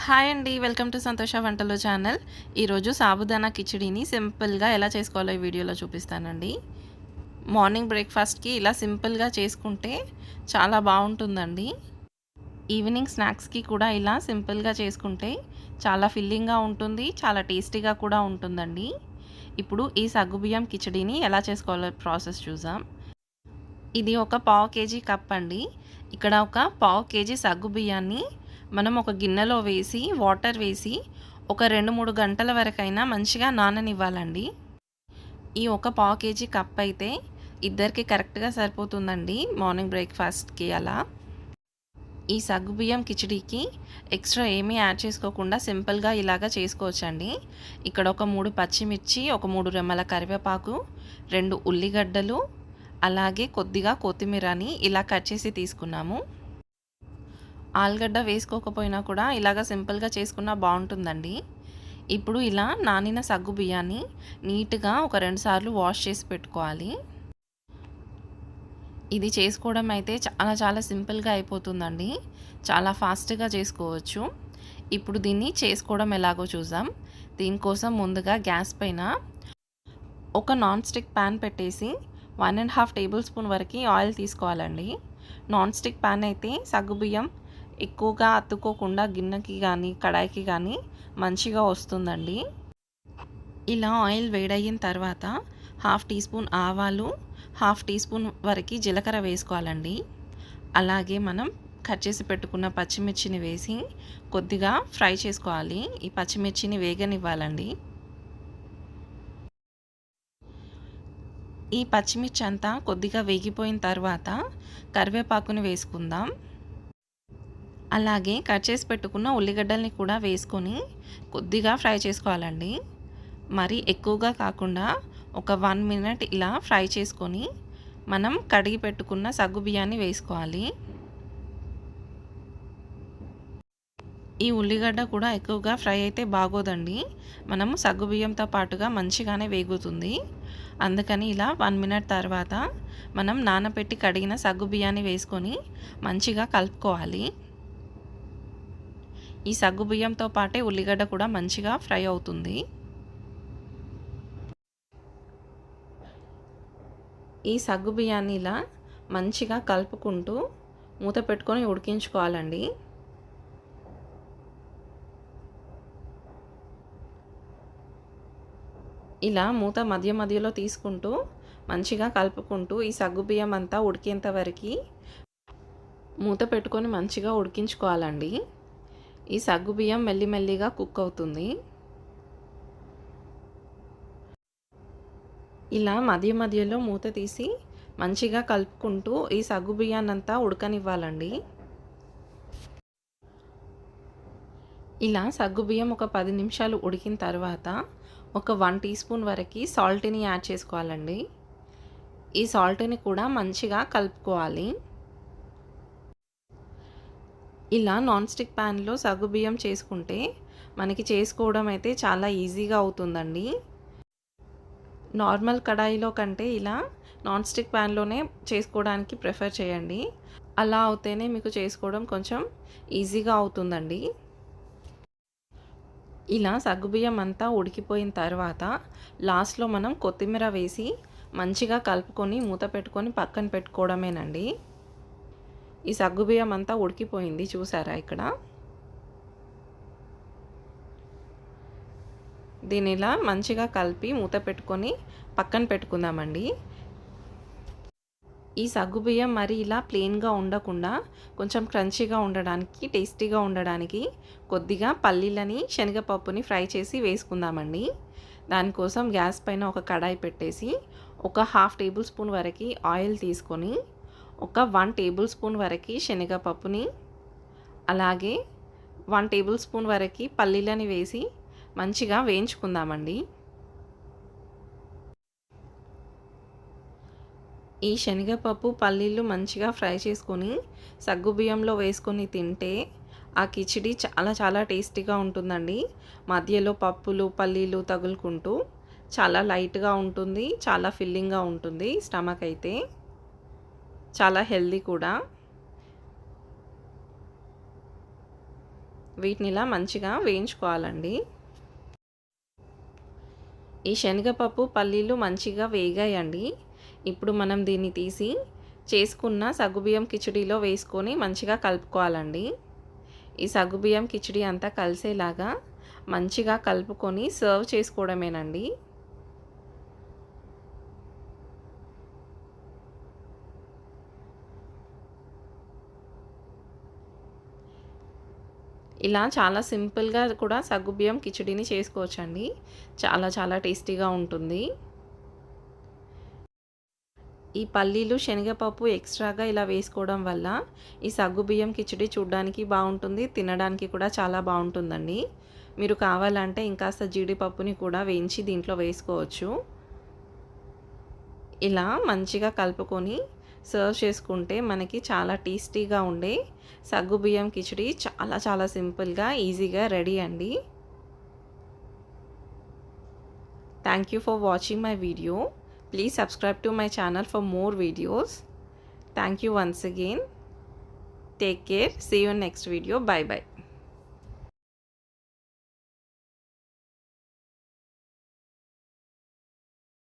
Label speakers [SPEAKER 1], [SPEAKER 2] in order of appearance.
[SPEAKER 1] Hi అండి. Welcome to సంతోష వంటలు ఛానల్. ఈరోజు సాబుదానా కిచిడీని సింపుల్‌గా ఎలా చేసుకోవాలో ఈ వీడియోలో చూపిస్తానండి. మార్నింగ్ బ్రేక్‌ఫాస్ట్‌కి ఇలా సింపుల్‌గా చేసుకుంటే చాలా బావుంటుందండి. ఈవినింగ్ స్నాక్స్‌కి కూడా ఇలా సింపుల్‌గా చేసుకుంటే చాలా ఫిల్లింగ్‌గా ఉంటుంది. చాలా టేస్టీగా కూడా ఉంటుందండి. ఇప్పుడు ఈ సగ్గుబియ్యం కిచిడీని ఎలా చేసుకోవాలో ప్రాసెస్ చూద్దాం. ఇది ఒక పావు కేజీ కప్ అండి. ఇక్కడ ఒక పావు కేజీ సగ్గుబియ్యాన్ని మనం ఒక గిన్నెలో వేసి వాటర్ వేసి ఒక 2-3 గంటల వరకైనా మంచిగా నాననివ్వాలండి. ఈ ఒక పావు కేజీ కప్ అయితే ఇద్దరికి కరెక్ట్‌గా సరిపోతుందండి మార్నింగ్ బ్రేక్‌ఫాస్ట్‌కి అలా. ఈ సగ్గుబియ్యం కిచిడీకి ఎక్స్ట్రా ఏమీ యాడ్ చేసుకోకుండా సింపుల్‌గా ఇలాగా చేసుకోవచ్చండి. ఇక్కడ ఒక 3 పచ్చిమిర్చి, ఒక 3 రెమ్మల కరివేపాకు, 2 ఉల్లిగడ్డలు, అలాగే కొద్దిగా కొత్తిమీరని ఇలా కట్ చేసి తీసుకున్నాము. ఆలుగడ్డ వేసుకోకపోయినా కూడా ఇలాగ సింపుల్‌గా చేసుకున్నా బావుంటుందండి. ఇప్పుడు ఇలా నానిన సగ్గు బియ్యాన్ని నీట్‌గా ఒక 2 సార్లు వాష్ చేసి పెట్టుకోవాలి. ఇది చేసుకోవడం అయితే చాలా సింపుల్‌గా అయిపోతుందండి. చాలా ఫాస్ట్‌గా చేసుకోవచ్చు. ఇప్పుడు దీన్ని చేసుకోవడం ఎలాగో చూద్దాం. దీనికోసం ముందుగా గ్యాస్ పైన ఒక నాన్ స్టిక్ ప్యాన్ పెట్టేసి 1 ½ టేబుల్ స్పూన్ వరకు ఆయిల్ తీసుకోవాలండి. నాన్ స్టిక్ ప్యాన్ అయితే సగ్గుబియ్యం ఎక్కువగా అతుక్కోకుండా గిన్నెకి కానీ కడాయికి కానీ మంచిగా వస్తుందండి. ఇలా ఆయిల్ వేడయిన తర్వాత 1/2 టీ స్పూన్ ఆవాలు, 1/2 టీ స్పూన్ వరకు జీలకర్ర వేసుకోవాలండి. అలాగే మనం కట్ చేసి పెట్టుకున్న పచ్చిమిర్చిని వేసి కొద్దిగా ఫ్రై చేసుకోవాలి. ఈ పచ్చిమిర్చిని వేగనివ్వాలండి. ఈ పచ్చిమిర్చి అంతా కొద్దిగా వేగిపోయిన తర్వాత కరివేపాకుని వేసుకుందాం. అలాగే కట్ చేసి పెట్టుకున్న ఉల్లిగడ్డల్ని కూడా వేసుకొని కొద్దిగా ఫ్రై చేసుకోవాలండి. మరి ఎక్కువగా కాకుండా ఒక 1 మినిట్ ఇలా ఫ్రై చేసుకొని మనం కడిగి పెట్టుకున్న సగ్గుబియ్యాన్ని వేసుకోవాలి. ఈ ఉల్లిగడ్డ కూడా ఎక్కువగా ఫ్రై అయితే బాగోదండి. మనము సగ్గుబియ్యంతో పాటుగా మంచిగానే వేగుతుంది. అందుకని ఇలా 1 మినిట్ తర్వాత మనం నానబెట్టి కడిగిన సగ్గుబియ్యాన్ని వేసుకొని మంచిగా కలుపుకోవాలి. ఈ సగ్గుబియ్యంతో పాటే ఉల్లిగడ్డ కూడా మంచిగా ఫ్రై అవుతుంది. ఈ సగ్గుబియ్యాన్ని ఇలా మంచిగా కలుపుకుంటూ మూత పెట్టుకొని ఉడికించుకోవాలండి. ఇలా మూత మధ్యలో తీసుకుంటూ మంచిగా కలుపుకుంటూ ఈ సగ్గుబియ్యం అంతా ఉడికేంత వరకు మూత పెట్టుకొని మంచిగా ఉడికించుకోవాలండి. ఈ సగ్గుబియ్యం మెల్లిమెల్లిగా కుక్ అవుతుంది. ఇలా మధ్యలో మూత తీసి మంచిగా కలుపుకుంటూ ఈ సగ్గుబియ్యాన్నంతా ఉడకనివ్వాలండి. ఇలా సగ్గుబియ్యం ఒక 10 నిమిషాలు ఉడికిన తర్వాత ఒక 1 టీ స్పూన్ వరకు సాల్ట్‌ని యాడ్ చేసుకోవాలండి. ఈ సాల్ట్‌ని కూడా మంచిగా కలుపుకోవాలి. ఇలా నాన్ స్టిక్ ప్యాన్‌లో సగ్గుబియ్యం చేసుకుంటే మనకి చేసుకోవడం అయితే చాలా ఈజీగా అవుతుందండి. నార్మల్ కడాయిలో కంటే ఇలా నాన్ స్టిక్ ప్యాన్‌లోనే చేసుకోవడానికి ప్రిఫర్ చేయండి. అలా అవుతేనే మీకు చేసుకోవడం కొంచెం ఈజీగా అవుతుందండి. ఇలా సగ్గుబియ్యం అంతా ఉడికిపోయిన తర్వాత లాస్ట్‌లో మనం కొత్తిమీర వేసి మంచిగా కలుపుకొని మూత పెట్టుకొని పక్కన పెట్టుకోవడమేనండి. ఈ సగ్గుబియ్యం అంతా ఉడికిపోయింది చూసారా ఇక్కడ. దీన్ని ఇలా మంచిగా కలిపి మూత పెట్టుకొని పక్కన పెట్టుకుందామండి. ఈ సగ్గుబియ్యం మరి ఇలా ప్లెయిన్‌గా ఉండకుండా కొంచెం క్రంచీగా ఉండడానికి, టేస్టీగా ఉండడానికి కొద్దిగా పల్లీలని, శనగపప్పుని ఫ్రై చేసి వేసుకుందామండి. దానికోసం గ్యాస్ పైన ఒక కడాయి పెట్టేసి ఒక 1/2 టేబుల్ స్పూన్ వరకు ఆయిల్ తీసుకొని ఒక 1 టేబుల్ స్పూన్ వరకు శనగపప్పుని, అలాగే 1 టేబుల్ స్పూన్ వరకు పల్లీలని వేసి మంచిగా వేయించుకుందామండి. ఈ శనగపప్పు, పల్లీలు మంచిగా ఫ్రై చేసుకొని సగ్గుబియ్యంలో వేసుకొని తింటే ఆ కిచిడి చాలా టేస్టీగా ఉంటుందండి. మధ్యలో పప్పులు, పల్లీలు తగులుకుంటూ చాలా లైట్‌గా ఉంటుంది. చాలా ఫిల్లింగ్‌గా ఉంటుంది. స్టమక్ అయితే చాలా హెల్తీ కూడా. వీటిని ఇలా మంచిగా వేయించుకోవాలండి. ఈ శనగపప్పు పల్లీలు మంచిగా వేగాయండి. ఇప్పుడు మనం దీన్ని తీసి చేసుకున్న సగ్గుబియ్యం కిచిడీలో వేసుకొని మంచిగా కలుపుకోవాలండి. ఈ సగ్గుబియ్యం కిచిడీ అంతా కలిసేలాగా మంచిగా కలుపుకొని సర్వ్ చేసుకోవడమేనండి. ఇలా చాలా సింపుల్‌గా కూడా సగ్గుబియ్యం కిచిడీని చేసుకోవచ్చండి. చాలా చాలా టేస్టీగా ఉంటుంది. ఈ పల్లీలు, శనగపప్పు ఎక్స్‌ట్రాగా ఇలా వేసుకోవడం వల్ల ఈ సగ్గుబియ్యం కిచిడీ చూడ్డానికి బావుంటుంది. తినడానికి కూడా చాలా బావుంటుందండి. మీరు కావాలంటే ఇంకాస్త జీడిపప్పుని కూడా వేయించి దీంట్లో వేసుకోవచ్చు. ఇలా మంచిగా కలుపుకొని సర్వ్ చేసుకుంటే మనకి చాలా టేస్టీగా ఉండే సగ్గుబియ్యం కిచిడీ చాలా చాలా సింపుల్‌గా, ఈజీగా రెడీ అండి. Thank you for watching my video. Please subscribe to my channel for more videos. Thank you once again. Take care. See you in next video. Bye bye.